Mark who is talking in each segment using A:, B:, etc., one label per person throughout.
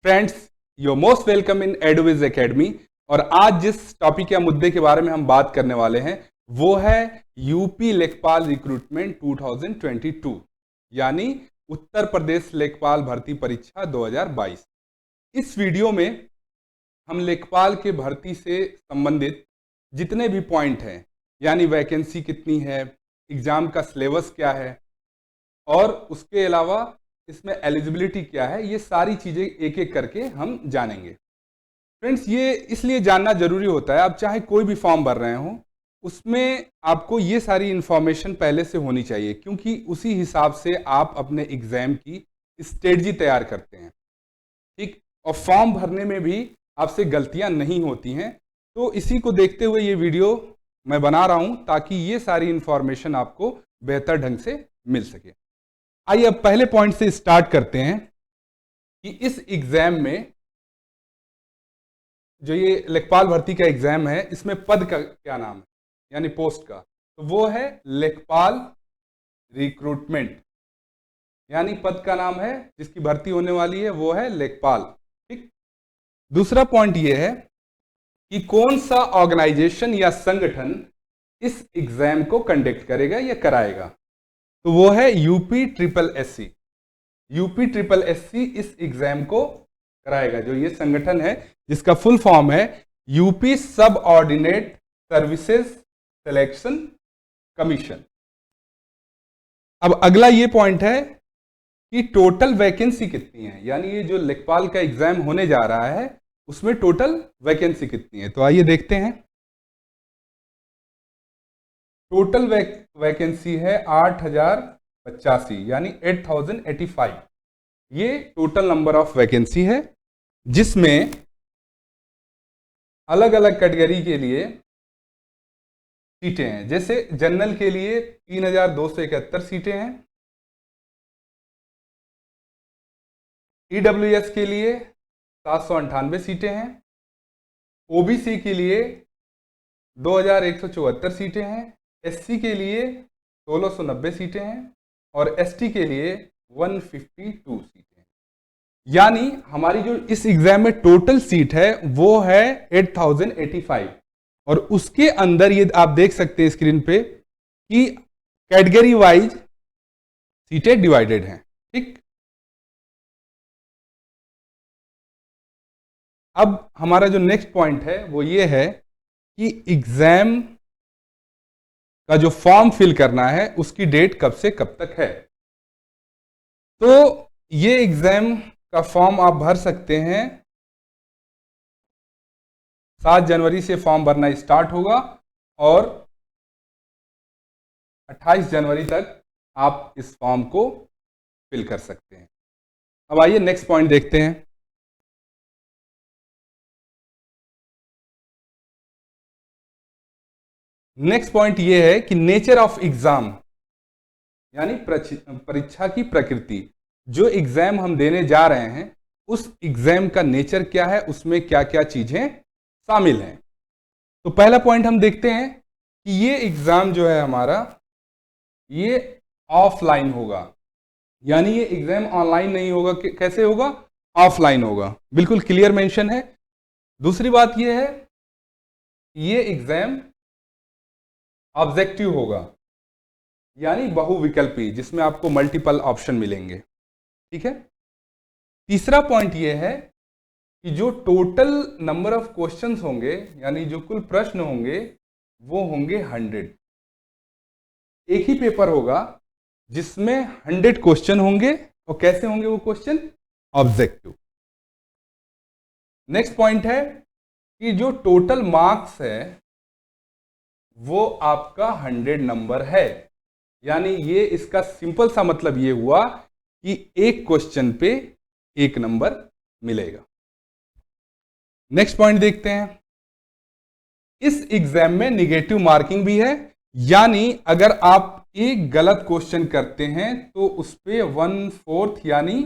A: Friends, your most welcome in एडविज academy. और आज जिस टॉपिक या मुद्दे के बारे में हम बात करने वाले हैं वो है यूपी लेखपाल रिक्रूटमेंट 2022 यानी उत्तर प्रदेश लेखपाल भर्ती परीक्षा 2022। इस वीडियो में हम लेखपाल के भर्ती से संबंधित जितने भी पॉइंट हैं, यानी वैकेंसी कितनी है, एग्जाम का सिलेबस क्या है और उसके अलावा इसमें एलिजिबिलिटी क्या है, ये सारी चीज़ें एक एक करके हम जानेंगे। फ्रेंड्स, ये इसलिए जानना जरूरी होता है, आप चाहे कोई भी फॉर्म भर रहे हो उसमें आपको ये सारी इंफॉर्मेशन पहले से होनी चाहिए, क्योंकि उसी हिसाब से आप अपने एग्जाम की स्ट्रेटजी तैयार करते हैं। ठीक, और फॉर्म भरने में भी आपसे गलतियां नहीं होती हैं। तो इसी को देखते हुए ये वीडियो मैं बना रहा हूं ताकि ये सारी इंफॉर्मेशन आपको बेहतर ढंग से मिल सके। आइए अब पहले पॉइंट से स्टार्ट करते हैं कि इस एग्जाम में जो ये लेखपाल भर्ती का एग्जाम है, इसमें पद का क्या नाम है, यानी पोस्ट का, तो वो है लेखपाल रिक्रूटमेंट, यानी पद का नाम है जिसकी भर्ती होने वाली है वो है लेखपाल। ठीक, दूसरा पॉइंट ये है कि कौन सा ऑर्गेनाइजेशन या संगठन इस एग्जाम को कंडक्ट करेगा या कराएगा, तो वो है UP triple SC. UP triple SC इस एग्जाम को कराएगा। जो ये संगठन है जिसका फुल फॉर्म है यूपी सब ऑर्डिनेट सर्विसेज सिलेक्शन कमीशन। अब अगला ये पॉइंट है कि टोटल वैकेंसी कितनी है, यानी ये जो लेखपाल का एग्जाम होने जा रहा है उसमें टोटल वैकेंसी कितनी है। तो आइए देखते हैं। टोटल वैकेंसी है 8085, यानी 8085। ये टोटल नंबर ऑफ वैकेंसी है, जिसमें अलग अलग कैटेगरी के लिए सीटें हैं। जैसे जनरल के लिए 3271 सीटें हैं, ईडब्ल्यूएस के लिए 798 सीटें हैं, ओबीसी के लिए 2174 सीटें हैं, एससी के लिए 1690 सीटें हैं और एसटी के लिए 152 सीटें हैं। यानी हमारी जो इस एग्जाम में टोटल सीट है वो है 8085। और उसके अंदर ये आप देख सकते हैं स्क्रीन पे कि कैटेगरी वाइज सीटें डिवाइडेड हैं। ठीक, अब हमारा जो नेक्स्ट पॉइंट है वो ये है कि एग्जाम का जो फॉर्म फिल करना है उसकी डेट कब से कब तक है। तो ये एग्जाम का फॉर्म आप भर सकते हैं, 7 जनवरी से फॉर्म भरना स्टार्ट होगा और 28 जनवरी तक आप इस फॉर्म को फिल कर सकते हैं। अब आइए नेक्स्ट पॉइंट देखते हैं। नेक्स्ट पॉइंट ये है कि नेचर ऑफ एग्जाम, यानी परीक्षा की प्रकृति। जो एग्जाम हम देने जा रहे हैं उस एग्जाम का नेचर क्या है, उसमें क्या क्या चीजें शामिल हैं। तो पहला पॉइंट हम देखते हैं कि ये एग्जाम जो है हमारा ये ऑफलाइन होगा, यानी ये एग्जाम ऑनलाइन नहीं होगा। कैसे होगा? ऑफलाइन होगा, बिल्कुल क्लियर मेंशन है। दूसरी बात ये है ये एग्जाम ऑब्जेक्टिव होगा, यानी बहुविकल्पी, जिसमें आपको मल्टीपल ऑप्शन मिलेंगे। ठीक है। तीसरा पॉइंट यह है कि जो टोटल नंबर ऑफ क्वेश्चंस होंगे, यानी जो कुल प्रश्न होंगे वो होंगे 100। एक ही पेपर होगा जिसमें 100 क्वेश्चन होंगे। और कैसे होंगे वो क्वेश्चन? ऑब्जेक्टिव। नेक्स्ट पॉइंट है कि जो टोटल मार्क्स है वो आपका 100 नंबर है, यानी ये इसका सिंपल सा मतलब ये हुआ कि एक क्वेश्चन पे 1 नंबर मिलेगा। नेक्स्ट पॉइंट देखते हैं। इस एग्जाम में निगेटिव मार्किंग भी है, यानी अगर आप एक गलत क्वेश्चन करते हैं तो उस पे 1/4 यानी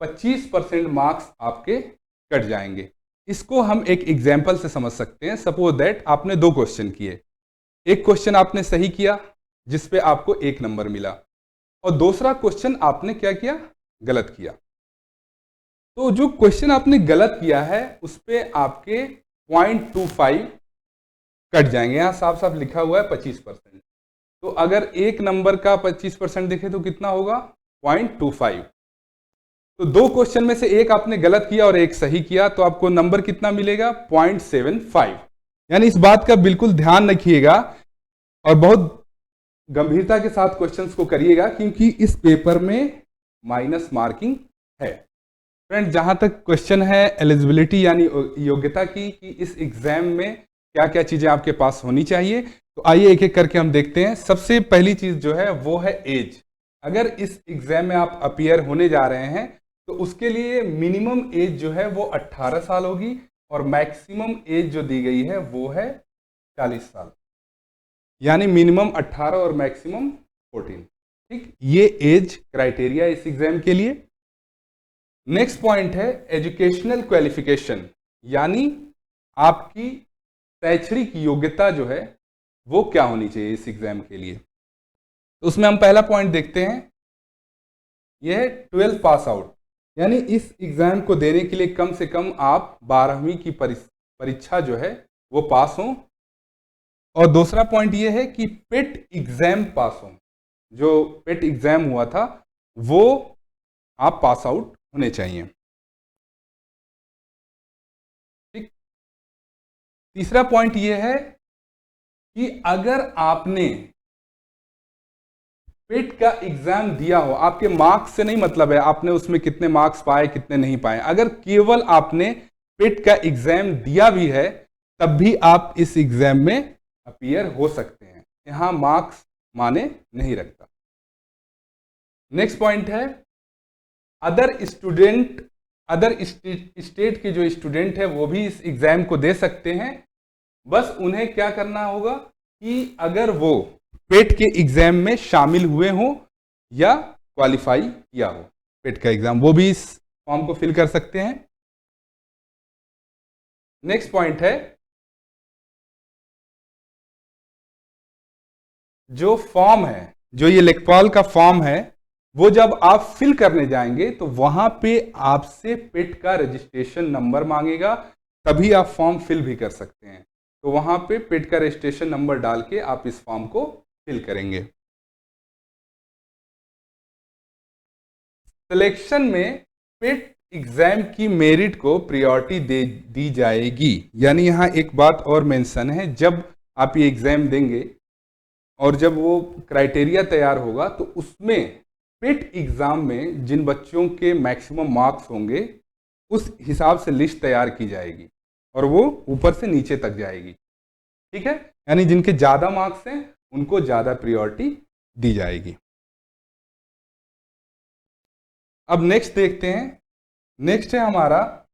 A: 25% मार्क्स आपके कट जाएंगे। इसको हम एक एग्जाम्पल से समझ सकते हैं। सपोज दैट आपने 2 क्वेश्चन किए, एक क्वेश्चन आपने सही किया जिस पे आपको 1 नंबर मिला और दूसरा क्वेश्चन आपने क्या किया? गलत किया। तो जो क्वेश्चन आपने गलत किया है उस पर आपके 0.25 कट जाएंगे। यहाँ साफ साफ लिखा हुआ है 25%। तो अगर एक नंबर का 25% दिखे तो कितना होगा? 0.25। तो दो क्वेश्चन में से एक आपने गलत किया और एक सही किया, तो आपको नंबर कितना मिलेगा? 0.75। यानी इस बात का बिल्कुल ध्यान रखिएगा और बहुत गंभीरता के साथ क्वेश्चंस को करिएगा, क्योंकि इस पेपर में माइनस मार्किंग है। फ्रेंड, जहां तक क्वेश्चन है एलिजिबिलिटी यानी योग्यता की कि इस एग्जाम में क्या क्या चीजें आपके पास होनी चाहिए, तो आइए एक एक करके हम देखते हैं। सबसे पहली चीज जो है वो है एज। अगर इस एग्जाम में आप अपीयर होने जा रहे हैं तो उसके लिए मिनिमम एज जो है वो 18 साल होगी और मैक्सिमम एज जो दी गई है वो है 40 साल। यानी मिनिमम 18 और मैक्सिमम 14। ठीक, ये एज क्राइटेरिया इस एग्जाम के लिए। नेक्स्ट पॉइंट है एजुकेशनल क्वालिफिकेशन, यानी आपकी शैक्षणिक योग्यता जो है वो क्या होनी चाहिए इस एग्जाम के लिए। तो उसमें हम पहला पॉइंट देखते हैं, यह है 12th पास आउट। यानी इस एग्जाम को देने के लिए कम से कम आप 12वीं की परीक्षा जो है वो पास हो। और दूसरा पॉइंट यह है कि पेट एग्जाम पास हो, जो पेट एग्जाम हुआ था वो आप पास आउट होने चाहिए। ठीक, तीसरा पॉइंट यह है कि अगर आपने पेट का एग्जाम दिया हो, आपके मार्क्स से नहीं मतलब है आपने उसमें कितने मार्क्स पाए कितने नहीं पाए, अगर केवल आपने पेट का एग्जाम दिया भी है तब भी आप इस एग्जाम में अपीयर हो सकते हैं। यहां मार्क्स माने नहीं रखता। नेक्स्ट पॉइंट है अदर स्टेट के जो स्टूडेंट है वो भी इस एग्जाम को दे सकते हैं। बस उन्हें क्या करना होगा कि अगर वो पेट के एग्जाम में शामिल हुए हों या क्वालिफाई किया हो पेट का एग्जाम, वो भी इस फॉर्म को फिल कर सकते हैं। नेक्स्ट पॉइंट है जो फॉर्म है, जो ये लेखपाल का फॉर्म है, वो जब आप फिल करने जाएंगे तो वहां पे आपसे पेट का रजिस्ट्रेशन नंबर मांगेगा, तभी आप फॉर्म फिल भी कर सकते हैं। तो वहां पे पेट का रजिस्ट्रेशन नंबर डाल के आप इस फॉर्म को फिल करेंगे। सिलेक्शन में पेट एग्जाम की मेरिट को प्रायोरिटी दी जाएगी। यानी यहां एक बात और मेंशन है, जब आप ये एग्जाम देंगे और जब वो क्राइटेरिया तैयार होगा तो उसमें पेट एग्जाम में जिन बच्चों के मैक्सिमम मार्क्स होंगे उस हिसाब से लिस्ट तैयार की जाएगी और वो ऊपर से नीचे तक जाएगी। ठीक है, यानी जिनके ज्यादा मार्क्स हैं उनको ज्यादा प्रायोरिटी दी जाएगी। अब नेक्स्ट देखते हैं। नेक्स्ट है हमारा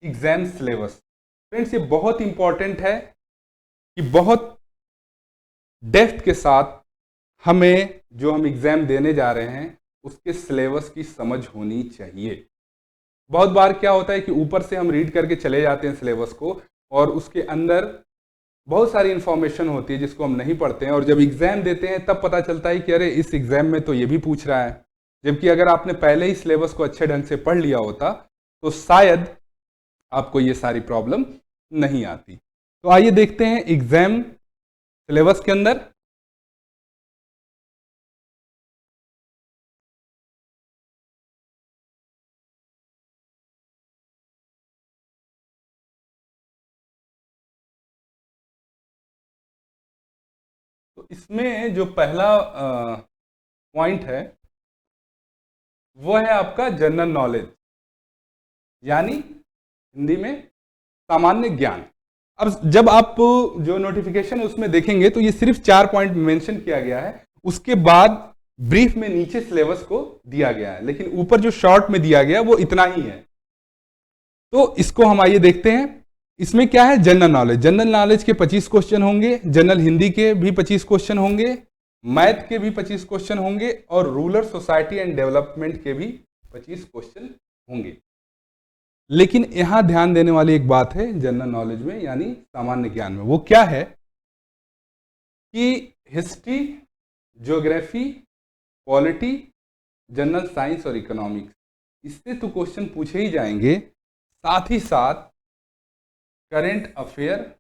A: एग्जाम सिलेबस। फ्रेंड्स, ये बहुत इंपॉर्टेंट है कि बहुत डेप्थ के साथ हमें जो हम एग्जाम देने जा रहे हैं उसके सिलेबस की समझ होनी चाहिए। बहुत बार क्या होता है कि ऊपर से हम रीड करके चले जाते हैं सिलेबस को और उसके अंदर बहुत सारी इंफॉर्मेशन होती है जिसको हम नहीं पढ़ते हैं, और जब एग्जाम देते हैं तब पता चलता है कि अरे इस एग्जाम में तो ये भी पूछ रहा है। जबकि अगर आपने पहले ही सिलेबस को अच्छे ढंग से पढ़ लिया होता तो शायद आपको ये सारी प्रॉब्लम नहीं आती। तो आइए देखते हैं एग्जाम सिलेबस के अंदर। तो इसमें जो पहला पॉइंट है वो है आपका जनरल नॉलेज, यानी हिंदी में सामान्य ज्ञान। अब जब आप जो नोटिफिकेशन उसमें देखेंगे तो ये सिर्फ 4 पॉइंट मेंशन किया गया है, उसके बाद ब्रीफ में नीचे सिलेबस को दिया गया है, लेकिन ऊपर जो शॉर्ट में दिया गया वो इतना ही है। तो इसको हम आइए देखते हैं। इसमें क्या है, जनरल नॉलेज। जनरल नॉलेज के 25 क्वेश्चन होंगे, जनरल हिंदी के भी 25 क्वेश्चन होंगे, मैथ के भी 25 क्वेश्चन होंगे और रूरल सोसाइटी एंड डेवलपमेंट के भी 25 क्वेश्चन होंगे। लेकिन यहां ध्यान देने वाली एक बात है जनरल नॉलेज में यानी सामान्य ज्ञान में, वो क्या है कि history, geography, polity, general science और इकोनॉमिक्स, इससे तो क्वेश्चन पूछे ही जाएंगे, साथ ही साथ करंट अफेयर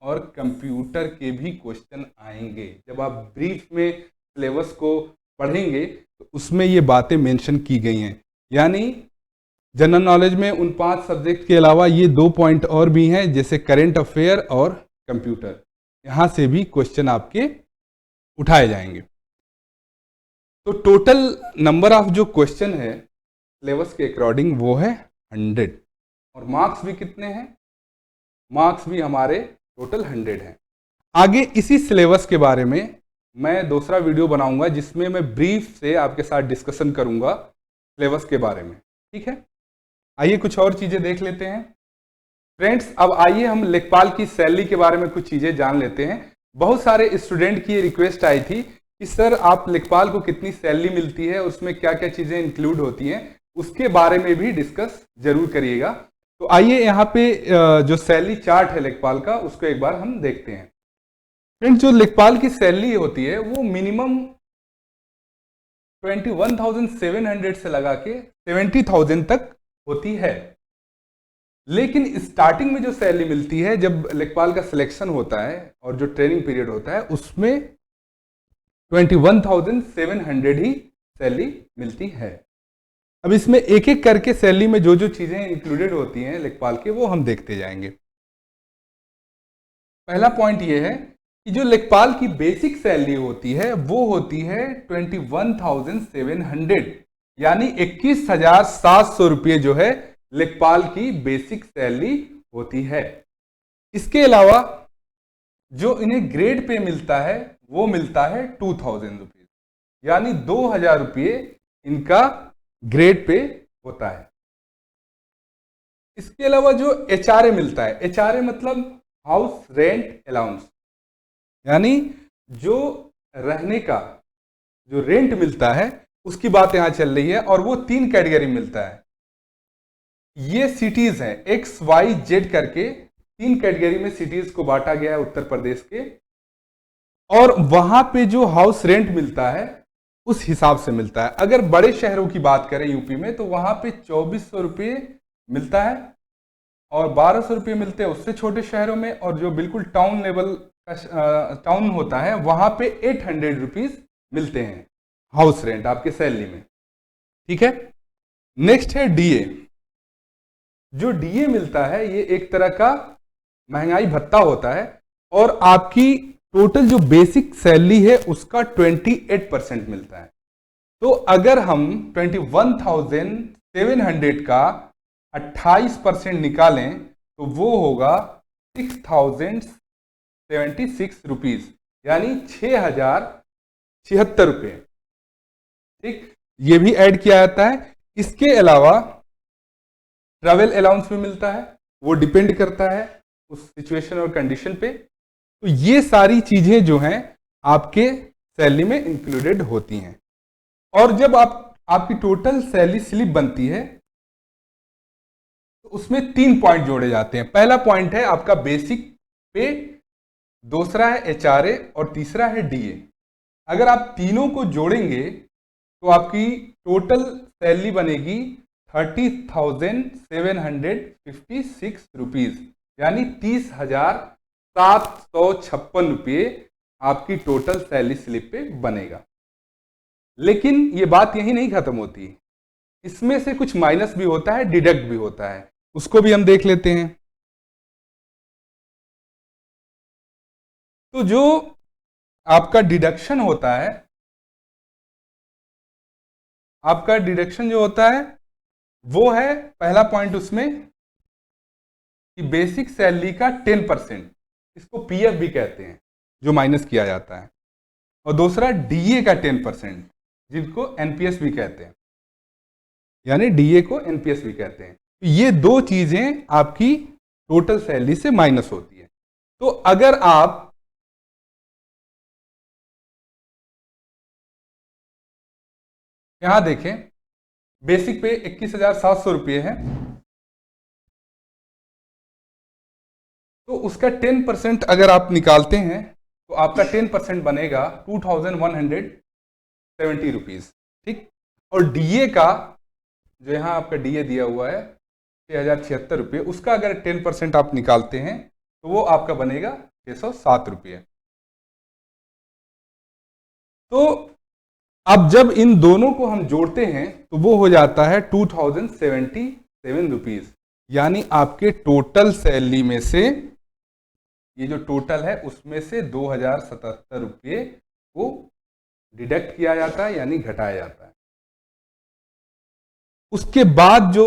A: और कंप्यूटर के भी क्वेश्चन आएंगे। जब आप ब्रीफ में सिलेबस को पढ़ेंगे तो उसमें ये बातें मेंशन की गई हैं। यानी जनरल नॉलेज में उन 5 सब्जेक्ट के अलावा ये 2 पॉइंट और भी हैं, जैसे करंट अफेयर और कंप्यूटर, यहां से भी क्वेश्चन आपके उठाए जाएंगे। तो टोटल नंबर ऑफ जो क्वेश्चन है सिलेबस के अकॉर्डिंग वो है 100, और मार्क्स भी कितने हैं? मार्क्स भी हमारे टोटल 100 हैं। आगे इसी सिलेबस के बारे में मैं दूसरा वीडियो बनाऊंगा जिसमें मैं ब्रीफ से आपके साथ डिस्कशन करूंगा सिलेबस के बारे में, ठीक है। आइए कुछ और चीजें देख लेते हैं फ्रेंड्स। अब आइए हम लेखपाल की सैलरी के बारे में कुछ चीजें जान लेते हैं। बहुत सारे स्टूडेंट की रिक्वेस्ट आई थी कि सर आप लेखपाल को कितनी सैलरी मिलती है, उसमें क्या क्या चीजें इंक्लूड होती हैं, उसके बारे में भी डिस्कस जरूर करिएगा। तो आइए यहाँ पे जो सैलरी चार्ट है लेखपाल का उसको एक बार हम देखते हैं। फ्रेंड्स, जो लेखपाल की सैलरी होती है वो मिनिमम 21,700 से लगा के 70,000 तक होती है। लेकिन स्टार्टिंग में जो सैलरी मिलती है जब लेखपाल का सिलेक्शन होता है और जो ट्रेनिंग पीरियड होता है उसमें 21,700 ही सैलरी मिलती है। अब इसमें एक एक करके सैलरी में जो जो चीजें इंक्लूडेड होती हैं लेखपाल के वो हम देखते जाएंगे। पहला पॉइंट ये है कि जो लेखपाल की बेसिक सैलरी होती है वो होती है 21,700, यानी 21,700 रुपये जो है लेखपाल की बेसिक सैलरी होती है। इसके अलावा जो इन्हें ग्रेड पे मिलता है वो मिलता है 2,000 रुपये, यानी 2,000 रुपये इनका ग्रेड पे होता है। इसके अलावा जो एचआरए मिलता है, एचआरए मतलब हाउस रेंट अलाउंस, यानी जो रहने का जो रेंट मिलता है उसकी बात यहां चल रही है, और वो 3 कैटेगरी मिलता है। ये सिटीज हैं एक्स वाई जेड करके 3 कैटेगरी में सिटीज को बांटा गया है उत्तर प्रदेश के, और वहां पे जो हाउस रेंट मिलता है उस हिसाब से मिलता है। अगर बड़े शहरों की बात करें यूपी में तो वहां पे 2,400 रुपये मिलता है, और 1,200 रुपये मिलते हैं उससे छोटे शहरों में, और जो बिल्कुल टाउन लेवल का टाउन होता है वहां पे 800 रुपीज मिलते हैं हाउस रेंट आपके सैलरी में, ठीक है। नेक्स्ट है डीए। जो डीए मिलता है ये एक तरह का महंगाई भत्ता होता है, और आपकी टोटल जो बेसिक सैलरी है उसका 28% मिलता है। तो अगर हम 21,700 का 28% निकालें तो वो होगा 6,076 रुपीज, यानी 6,076 रुपये, ठीक। ये भी ऐड किया जाता है। इसके अलावा ट्रैवल अलाउंस भी मिलता है, वो डिपेंड करता है उस सिचुएशन और कंडीशन पे। तो ये सारी चीजें जो हैं आपके सैलरी में इंक्लूडेड होती हैं। और जब आपकी टोटल सैलरी स्लिप बनती है तो उसमें 3 पॉइंट जोड़े जाते हैं। पहला पॉइंट है आपका बेसिक पे, दूसरा है एचआरए और तीसरा है डीए। अगर आप तीनों को जोड़ेंगे तो आपकी टोटल सैलरी बनेगी 30,756 रुपीज, यानी 30,756 रुपये आपकी टोटल सैलरी स्लिप पे बनेगा। लेकिन ये बात यही नहीं खत्म होती, इसमें से कुछ माइनस भी होता है, डिडक्ट भी होता है, उसको भी हम देख लेते हैं। तो जो आपका डिडक्शन होता है, आपका डिडक्शन जो होता है वो है पहला पॉइंट उसमें कि बेसिक सैलरी का 10%, इसको पीएफ भी कहते हैं, जो माइनस किया जाता है, और दूसरा डीए का 10%, जिनको एनपीएस भी कहते हैं, यानी डीए को एनपीएस भी कहते हैं। तो ये 2 चीजें आपकी टोटल सैलरी से माइनस होती है। तो अगर आप यहां देखें, बेसिक पे 21,700 रुपये है, तो उसका 10% अगर आप निकालते हैं तो आपका 10% बनेगा 2,170 रुपीज, ठीक। और डीए का जो यहाँ आपका डीए दिया हुआ है 6076 रुपये, उसका अगर 10% आप निकालते हैं तो वो आपका बनेगा 607 रुपये। तो अब जब इन दोनों को हम जोड़ते हैं तो वो हो जाता है 2077 रुपीज, यानी आपके टोटल सैलरी में से, ये जो टोटल है उसमें से 2077 रुपये को डिडक्ट किया जाता है, यानी घटाया जाता है। उसके बाद जो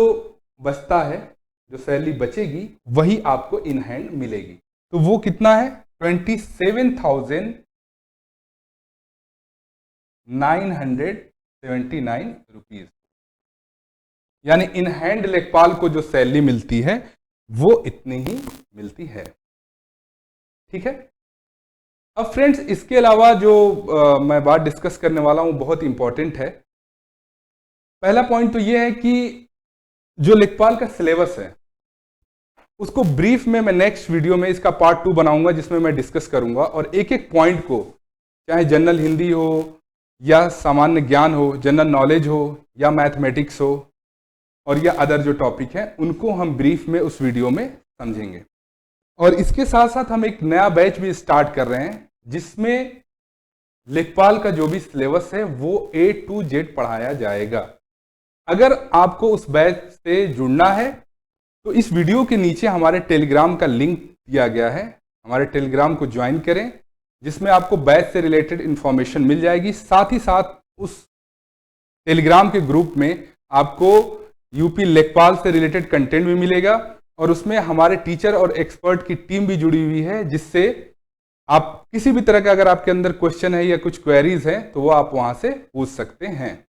A: बचता है, जो सैलरी बचेगी, वही आपको इन हैंड मिलेगी। तो वो कितना है? 27,979 रुपीज, यानी इन हैंड लेखपाल को जो सैलरी मिलती है वो इतनी ही मिलती है। ठीक है। अब फ्रेंड्स, इसके अलावा जो मैं बात डिस्कस करने वाला हूं बहुत इंपॉर्टेंट है। पहला पॉइंट तो ये है कि जो लेखपाल का सिलेबस है उसको ब्रीफ में मैं नेक्स्ट वीडियो में इसका पार्ट 2 बनाऊंगा, जिसमें मैं डिस्कस करूंगा और एक एक पॉइंट को, चाहे जनरल हिंदी हो या सामान्य ज्ञान हो, जनरल नॉलेज हो या मैथमेटिक्स हो और या अदर जो टॉपिक है, उनको हम ब्रीफ में उस वीडियो में समझेंगे। और इसके साथ साथ हम एक नया बैच भी स्टार्ट कर रहे हैं जिसमें लेखपाल का जो भी सिलेबस है वो A to Z पढ़ाया जाएगा। अगर आपको उस बैच से जुड़ना है तो इस वीडियो के नीचे हमारे टेलीग्राम का लिंक दिया गया है, हमारे टेलीग्राम को ज्वाइन करें, जिसमें आपको बैच से रिलेटेड इंफॉर्मेशन मिल जाएगी। साथ ही साथ उस टेलीग्राम के ग्रुप में आपको यूपी लेखपाल से रिलेटेड कंटेंट भी मिलेगा और उसमें हमारे टीचर और एक्सपर्ट की टीम भी जुड़ी हुई है, जिससे आप किसी भी तरह का अगर आपके अंदर क्वेश्चन है या कुछ क्वेरीज हैं तो वो आप वहां से पूछ सकते हैं।